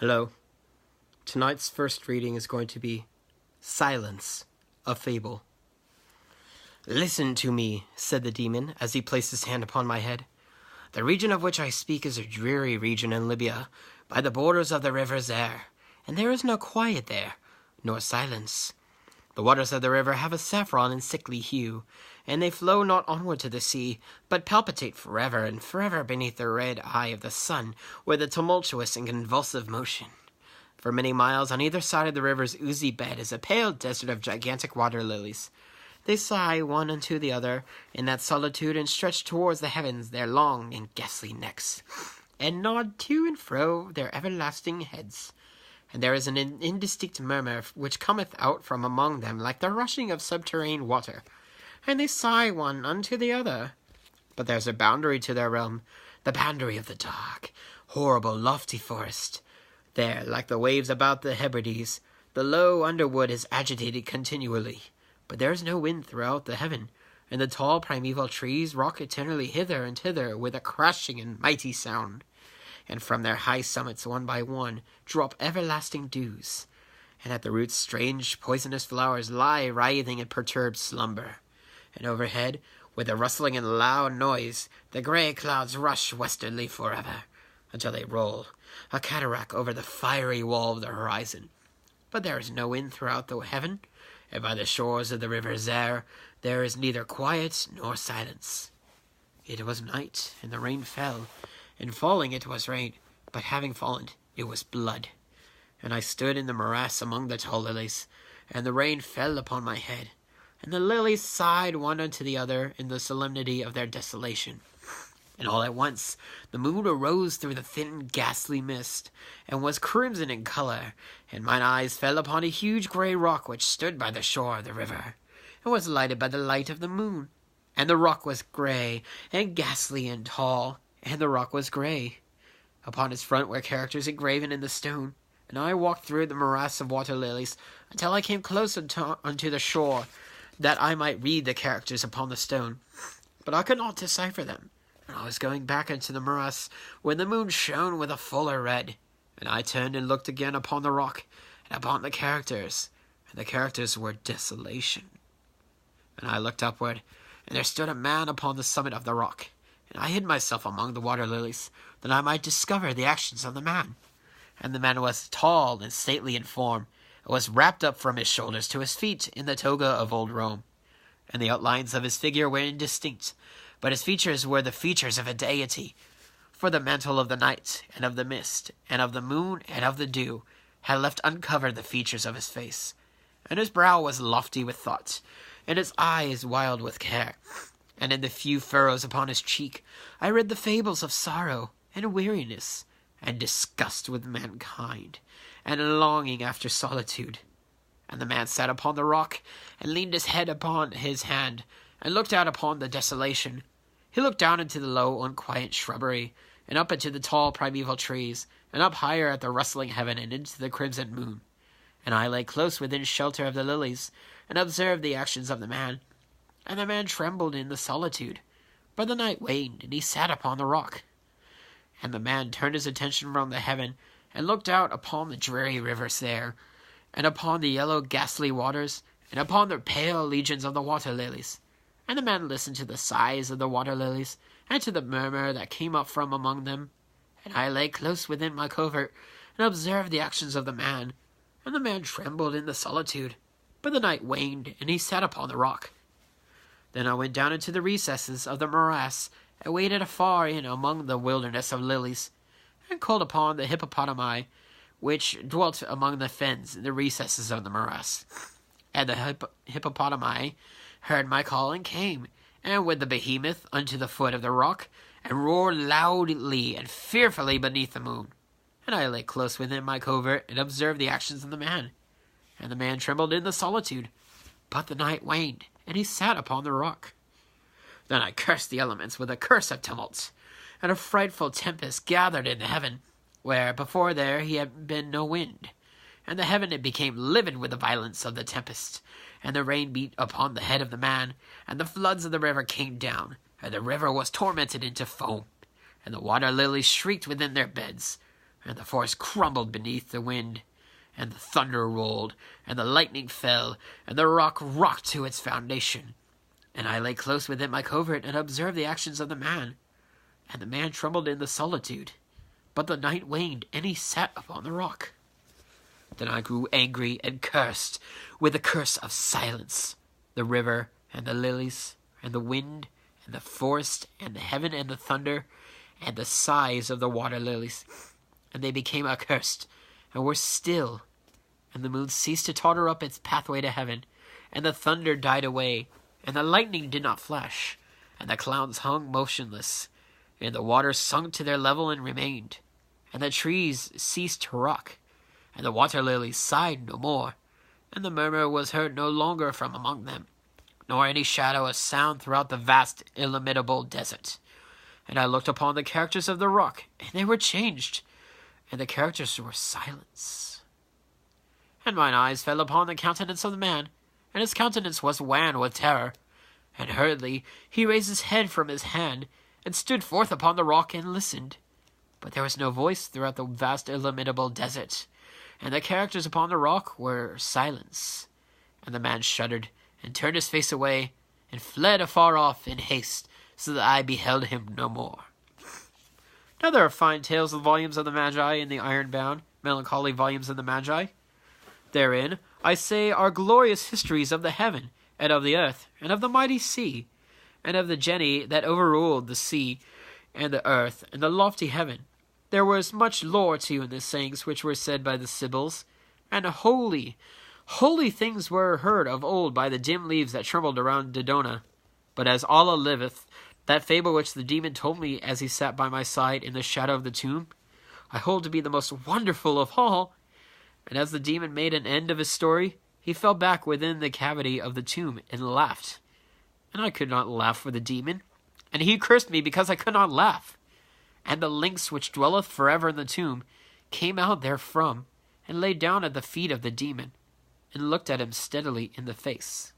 Hello. Tonight's first reading is going to be Silence, a Fable. "Listen to me," said the demon, as he placed his hand upon my head. "The region of which I speak is a dreary region in Libya, by the borders of the river Zer, and there is no quiet there, nor silence. The waters of the river have a saffron and sickly hue, and they flow not onward to the sea, but palpitate forever and forever beneath the red eye of the sun, with a tumultuous and convulsive motion. For many miles on either side of the river's oozy bed is a pale desert of gigantic water lilies. They sigh one unto the other in that solitude, and stretch towards the heavens their long and ghastly necks, and nod to and fro their everlasting heads. And there is an indistinct murmur which cometh out from among them like the rushing of subterranean water, and they sigh one unto the other. But there's a boundary to their realm, the boundary of the dark, horrible, lofty forest. There, like the waves about the Hebrides, the low underwood is agitated continually, but there is no wind throughout the heaven, and the tall primeval trees rock eternally hither and thither with a crashing and mighty sound. And from their high summits, one by one, drop everlasting dews, and at the roots strange poisonous flowers lie writhing in perturbed slumber. And overhead, with a rustling and loud noise, the grey clouds rush westwardly forever, until they roll, a cataract over the fiery wall of the horizon. But there is no wind throughout the heaven, and by the shores of the river Zer there is neither quiet nor silence. It was night, and the rain fell. In falling it was rain, but having fallen it was blood. And I stood in the morass among the tall lilies, and the rain fell upon my head, and the lilies sighed one unto the other in the solemnity of their desolation. And all at once the moon arose through the thin ghastly mist, and was crimson in colour, and mine eyes fell upon a huge grey rock which stood by the shore of the river, and was lighted by the light of the moon. And the rock was grey, and ghastly and tall, and the rock was grey. Upon its front were characters engraven in the stone, and I walked through the morass of water lilies until I came close unto the shore, that I might read the characters upon the stone. But I could not decipher them, and I was going back into the morass when the moon shone with a fuller red, and I turned and looked again upon the rock and upon the characters, and the characters were desolation. And I looked upward, and there stood a man upon the summit of the rock, and I hid myself among the water lilies, that I might discover the actions of the man. And the man was tall and stately in form, and was wrapped up from his shoulders to his feet in the toga of old Rome. And the outlines of his figure were indistinct, but his features were the features of a deity. For the mantle of the night, and of the mist, and of the moon, and of the dew, had left uncovered the features of his face. And his brow was lofty with thought, and his eyes wild with care. And in the few furrows upon his cheek I read the fables of sorrow, and weariness, and disgust with mankind, and longing after solitude. And the man sat upon the rock, and leaned his head upon his hand, and looked out upon the desolation. He looked down into the low, unquiet shrubbery, and up into the tall primeval trees, and up higher at the rustling heaven, and into the crimson moon. And I lay close within shelter of the lilies, and observed the actions of the man. And the man trembled in the solitude, but the night waned, and he sat upon the rock. And the man turned his attention from the heaven, and looked out upon the dreary rivers there, and upon the yellow ghastly waters, and upon the pale legions of the water lilies. And the man listened to the sighs of the water lilies, and to the murmur that came up from among them. And I lay close within my covert, and observed the actions of the man. And the man trembled in the solitude, but the night waned, and he sat upon the rock. Then I went down into the recesses of the morass, and waited afar in among the wilderness of lilies, and called upon the hippopotami, which dwelt among the fens in the recesses of the morass. And the hippopotami heard my call, and came, and with the behemoth unto the foot of the rock, and roared loudly and fearfully beneath the moon. And I lay close within my covert, and observed the actions of the man. And the man trembled in the solitude, but the night waned, and he sat upon the rock. Then I cursed the elements with a curse of tumults, and a frightful tempest gathered in the heaven, where before there he had been no wind. And the heaven it became livid with the violence of the tempest, and the rain beat upon the head of the man, and the floods of the river came down, and the river was tormented into foam, and the water lilies shrieked within their beds. and the forest crumbled beneath the wind, and the thunder rolled, and the lightning fell, and the rock rocked to its foundation. And I lay close within my covert and observed the actions of the man. And the man trembled in the solitude. But the night waned, and he sat upon the rock. Then I grew angry and cursed with the curse of silence, the river and the lilies, and the wind, and the forest, and the heaven and the thunder, and the sighs of the water lilies. And they became accursed, and were still. And the moon ceased to totter up its pathway to heaven, and the thunder died away, and the lightning did not flash, and the clouds hung motionless, and the waters sunk to their level and remained, and the trees ceased to rock, and the water lilies sighed no more, and the murmur was heard no longer from among them, nor any shadow or sound throughout the vast illimitable desert. And I looked upon the characters of the rock, and they were changed, and the characters were silence. And mine eyes fell upon the countenance of the man, and his countenance was wan with terror. And hurriedly he raised his head from his hand, and stood forth upon the rock and listened. But there was no voice throughout the vast illimitable desert, and the characters upon the rock were silence. And the man shuddered, and turned his face away, and fled afar off in haste, so that I beheld him no more. Now there are fine tales of the volumes of the Magi in the iron-bound, melancholy volumes of the Magi. Therein, I say, are glorious histories of the heaven, and of the earth, and of the mighty sea, and of the genii that overruled the sea, and the earth, and the lofty heaven. There was much lore too in the sayings which were said by the Sibyls, and holy things were heard of old by the dim leaves that trembled around Dodona. But as Allah liveth, that fable which the demon told me as he sat by my side in the shadow of the tomb, I hold to be the most wonderful of all. And as the demon made an end of his story, he fell back within the cavity of the tomb and laughed. And I could not laugh for the demon, and he cursed me because I could not laugh. And the lynx which dwelleth forever in the tomb came out therefrom, and lay down at the feet of the demon, and looked at him steadily in the face.